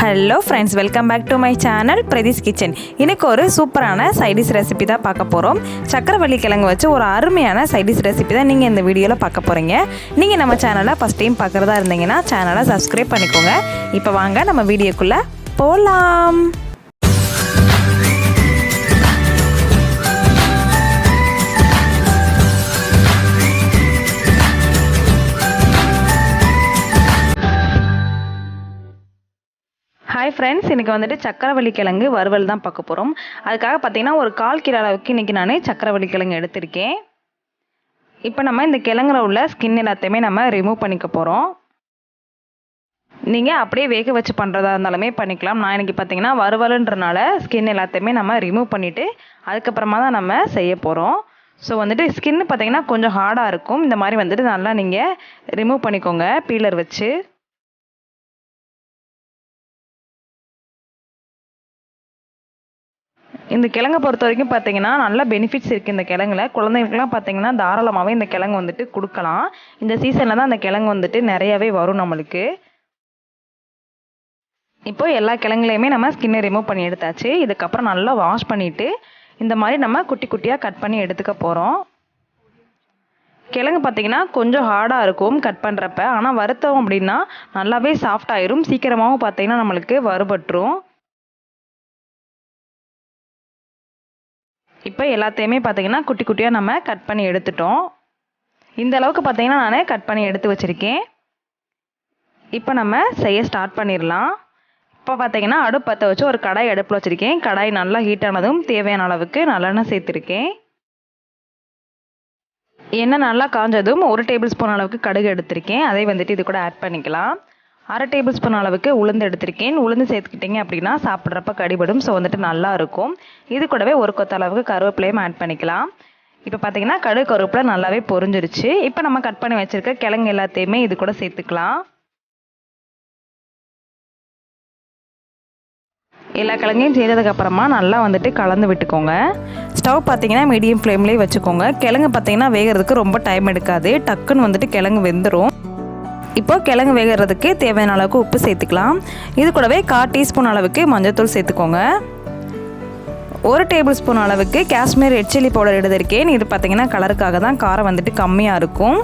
Hello friends, welcome back to my channel Prathees kitchen. இன்றைக்கி ஒரு சூப்பரான சைடிஷ் ரெசிபி தான் பார்க்க போகிறோம். சக்கரவள்ளி கிழங்கு வச்சு ஒரு அருமையான சைடிஷ் ரெசிபி தான் நீங்கள் இந்த வீடியோவில் பார்க்க போகிறீங்க. நீங்கள் நம்ம சேனலை ஃபஸ்ட் டைம் பார்க்குறதா இருந்தீங்கன்னா சேனலை சப்ஸ்கிரைப் பண்ணிக்கோங்க. இப்போ வாங்க நம்ம வீடியோக்குள்ளே போகலாம். ஹாய் ஃப்ரெண்ட்ஸ், இன்றைக்கி வந்துட்டு சக்கரவள்ளி கிழங்கு வறுவல் தான் பார்க்க போகிறோம். அதுக்காக பார்த்தீங்கன்னா ஒரு 1/4 கிலோ அளவுக்கு இன்றைக்கி நான் சக்கரவள்ளி கிழங்கு எடுத்திருக்கேன். இப்போ நம்ம இந்த கிழங்குல உள்ள ஸ்கின் எல்லாத்தையுமே நம்ம ரிமூவ் பண்ணிக்க போகிறோம். நீங்கள் அப்படியே வேக வச்சு பண்ணுறதா இருந்தாலுமே பண்ணிக்கலாம். நான் இன்றைக்கி பார்த்தீங்கன்னா வறுவலுன்றனால ஸ்கின் எல்லாத்தையுமே நம்ம ரிமூவ் பண்ணிவிட்டு அதுக்கப்புறமா தான் நம்ம செய்ய போகிறோம். ஸோ வந்துட்டு ஸ்கின்னு பார்த்தீங்கன்னா கொஞ்சம் ஹார்டாக இருக்கும். இந்த மாதிரி வந்துட்டு நல்லா நீங்கள் ரிமூவ் பண்ணிக்கோங்க பீலர் வச்சு. இந்த கிழங்கை பொறுத்த வரைக்கும் பார்த்தீங்கன்னா நல்ல பெனிஃபிட்ஸ் இருக்குது இந்த கிழங்குல. குழந்தைங்களுக்குலாம் பார்த்தீங்கன்னா தாராளமாகவே இந்த கிழங்கு வந்துட்டு கொடுக்கலாம். இந்த சீசனில் தான் அந்த கிழங்கு வந்துட்டு நிறையவே வரும் நம்மளுக்கு. இப்போ எல்லா கிழங்குலையுமே நம்ம ஸ்கின்னை ரிமூவ் பண்ணி எடுத்தாச்சு. இதுக்கப்புறம் நல்லா வாஷ் பண்ணிவிட்டு இந்த மாதிரி நம்ம குட்டி குட்டியாக கட் பண்ணி எடுத்துக்க போகிறோம். கிழங்கு பார்த்தீங்கன்னா கொஞ்சம் ஹார்டாக இருக்கும் கட் பண்ணுறப்ப. ஆனால் வறுத்தோம் அப்படின்னா நல்லாவே சாஃப்ட் ஆயிரும். சீக்கிரமாகவும் பார்த்தீங்கன்னா நம்மளுக்கு வறுபட்டுரும். இப்போ எல்லாத்தையுமே பார்த்தீங்கன்னா குட்டி குட்டியாக நம்ம கட் பண்ணி எடுத்துட்டோம். இந்த அளவுக்கு பார்த்தீங்கன்னா நான் கட் பண்ணி எடுத்து வச்சுருக்கேன். இப்போ நம்ம செய்ய ஸ்டார்ட் பண்ணிடலாம். இப்போ பார்த்தீங்கன்னா அடுப்பு பற்ற வச்சு ஒரு கடாய் அடுப்பில் வச்சுருக்கேன். கடாய் நல்லா ஹீட் ஆனதும் தேவையான அளவுக்கு நல்லெண்ணெய் சேர்த்துருக்கேன். எண்ணெய் நல்லா காஞ்சதும் 1 டேபிள் ஸ்பூன் அளவுக்கு கடுகு எடுத்திருக்கேன். அதை வந்துட்டு இது கூட ஆட் பண்ணிக்கலாம். 1/2 டேபிள் ஸ்பூன் அளவுக்கு உளுந்து எடுத்திருக்கேன். உளுந்து சேர்த்துக்கிட்டிங்க அப்படின்னா சாப்பிட்றப்ப கடிபடும். ஸோ வந்துட்டு நல்லா இருக்கும். இது கூடவே ஒரு கொத்த அளவுக்கு கருவேப்பிலையும் ஆட் பண்ணிக்கலாம். இப்போ பார்த்தீங்கன்னா கடுகு கருவேப்பிலை நல்லாவே பொரிஞ்சிருச்சு. இப்போ நம்ம கட் பண்ணி வச்சுருக்க கிழங்கு எல்லாத்தையுமே இது கூட சேர்த்துக்கலாம். எல்லா கிழங்கையும் சேர்த்ததுக்கப்புறமா நல்லா வந்துட்டு கலந்து விட்டுக்கோங்க. ஸ்டவ் பார்த்தீங்கன்னா மீடியம் ஃப்ளேம்லேயே வச்சுக்கோங்க. கிழங்கு பார்த்தீங்கன்னா வேகிறதுக்கு ரொம்ப டைம் எடுக்காது. டக்குன்னு வந்துட்டு கிழங்கு வெந்துடும். இப்போ கிழங்கு வேகிறதுக்கு தேவையான அளவுக்கு உப்பு சேர்த்துக்கலாம். இது கூடவே 1/4 டீஸ்பூன் அளவுக்கு மஞ்சள்தூள் சேர்த்துக்கோங்க. 1 டேபிள் ஸ்பூன் அளவுக்கு காஷ்மீர் ரெட் சில்லி பவுடர் எடுத்திருக்கேன். இது பார்த்தீங்கன்னா கலருக்காக தான், காரம் வந்துட்டு கம்மியாக இருக்கும்.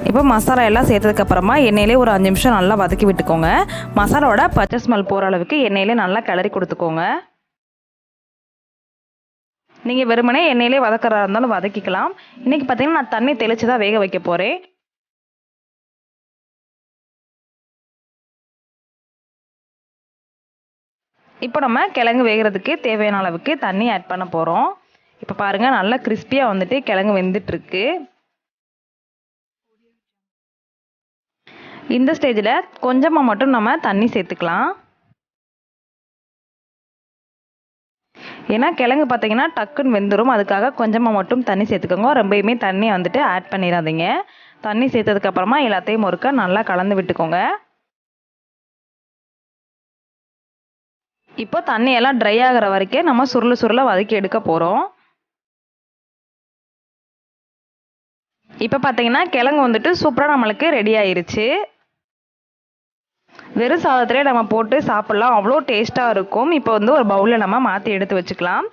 இப்போ மசாலா எல்லாம் சேர்த்ததுக்கப்புறமா எண்ணெயிலே ஒரு 5 நிமிஷம் நல்லா வதக்கி விட்டுக்கோங்க. மசாலாவோட பச்சை ஸ்மெல் போகிற அளவுக்கு எண்ணெயிலே நல்லா கிளறி கொடுத்துக்கோங்க. நீங்கள் வெறுமனே எண்ணெயிலே வதக்கிறதா இருந்தாலும் வதக்கிக்கலாம். இன்றைக்கி பார்த்தீங்கன்னா நான் தண்ணி தெளித்து தான் வேக வைக்க போகிறேன். இப்போ நம்ம கிழங்கு வேகிறதுக்கு தேவையான அளவுக்கு தண்ணி ஆட் பண்ண போகிறோம். இப்போ பாருங்கள் நல்லா கிறிஸ்பியாக வந்துட்டு கிழங்கு வெந்துட்டுருக்கு. இந்த ஸ்டேஜில் கொஞ்சமாக மட்டும் நம்ம தண்ணி சேர்த்துக்கலாம். ஏன்னா கிழங்கு பார்த்தீங்கன்னா டக்குன்னு வெந்துடும். அதுக்காக கொஞ்சமாக மட்டும் தண்ணி சேர்த்துக்கோங்க. ரொம்பவுமே தண்ணி வந்துட்டு ஆட் பண்ணிடாதீங்க. தண்ணி சேர்த்ததுக்கப்புறமா எல்லாத்தையும் ஒருக்கா நல்லா கலந்து விட்டுக்கோங்க. இப்போ தண்ணியெல்லாம் ட்ரை ஆகிற வரைக்கும் நம்ம சுருள வதக்கி எடுக்க போகிறோம். இப்போ பார்த்தீங்கன்னா கிழங்கு வந்துட்டு சூப்பராக நம்மளுக்கு ரெடி ஆயிருச்சு. வெறும் சாதத்திலே நம்ம போட்டு சாப்பிட்லாம், அவ்வளோ டேஸ்ட்டாக இருக்கும். இப்போ வந்து ஒரு பவுலில் நம்ம மாற்றி எடுத்து வச்சுக்கலாம்.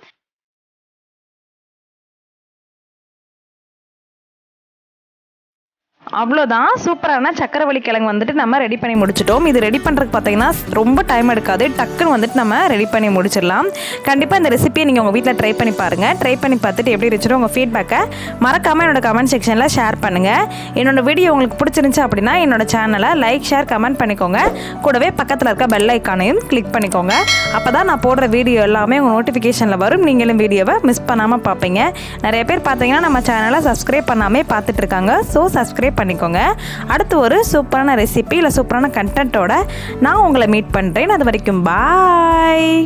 அவ்வளோதான், சூப்பரான சக்கரவள்ளி கிழங்கு வந்துட்டு நம்ம ரெடி பண்ணி முடிச்சிட்டோம். இது ரெடி பண்ணுறதுக்கு பார்த்தீங்கன்னா ரொம்ப டைம் எடுக்காது. டக்குன்னு வந்துட்டு நம்ம ரெடி பண்ணி முடிச்சிடலாம். கண்டிப்பாக இந்த ரெசிபியை நீங்கள் உங்கள் வீட்டில் ட்ரை பண்ணி பாருங்கள். ட்ரை பண்ணி பார்த்துட்டு எப்படி இருந்துச்சோ உங்கள் ஃபீட்பேக்கை மறக்காமல் என்னோட கமெண்ட் செக்ஷனில் ஷேர் பண்ணுங்கள். என்னோட வீடியோ உங்களுக்கு பிடிச்சிருந்துச்சு அப்படின்னா என்னோட சேனலை லைக், ஷேர், கமெண்ட் பண்ணிக்கோங்க. கூடவே பக்கத்தில் இருக்க பெல் ஐக்கானையும் கிளிக் பண்ணிக்கோங்க. அப்போ தான் நான் போடுற வீடியோ எல்லாமே உங்கள் நோட்டிஃபிகேஷனில் வரும். நீங்களும் வீடியோவை மிஸ் பண்ணாமல் பார்ப்பீங்க. நிறைய பேர் பார்த்தீங்கன்னா நம்ம சேனலை சப்ஸ்கிரைப் பண்ணாமே பார்த்துட்ருக்காங்க. ஸோ சப்ஸ்கிரைப் பண்ணிக்கோங்க. அடுத்து ஒரு சூப்பரான ரெசிபி இல்லை சூப்பரான கண்டென்ட்டோட நான் உங்களை மீட் பண்ணுறேன். அது வரைக்கும் பாய்.